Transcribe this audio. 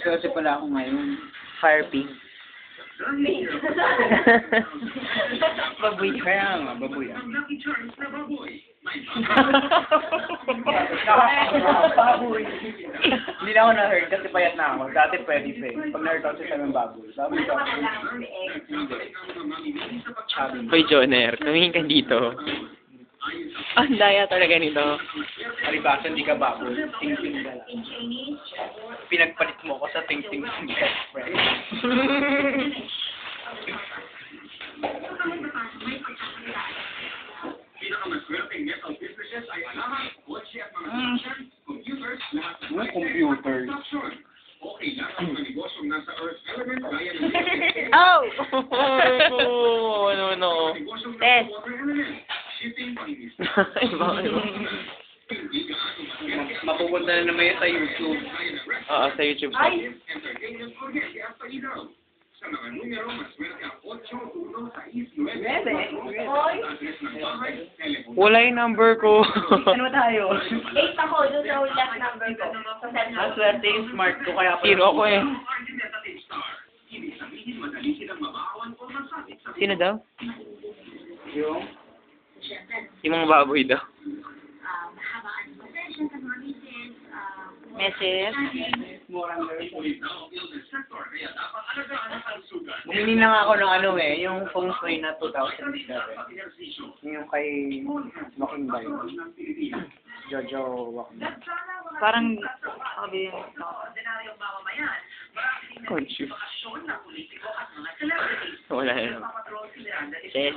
Swerte pala ako ngayon. Fire pig. Baboy. Kaya nga, baboy. Baboy. Hindi na ako na-hurt kasi payat na ako. Dati pwede pa eh. Pag na-hurt ako sa ng baboy. Baboy ka. Hoy, Joner, tumingin ka dito. Ang daya talaga nito. Alibasa, hindi ka baboy. Ting-ting ka lang. Pinagpalit mo ko sa ting-ting best friend. Computer. Oh! No. Test. Mapupunta na naman yun sa YouTube. Oo, sa YouTube. Wala yung number ko. Ano tayo? 8 ako, doon sa last number ko. Sa cell Ang number. swerte yung smart ko kaya pa. Zero ako eh. Sino daw? Yung? Yung mga baboy daw. Message. Bumili na nga ako ng ano eh, yung feng shui na 2007. Yung kay Joaquin Bay. Jojo Joaquin. Parang, sabi yun. Confused. Wala yun. Yes.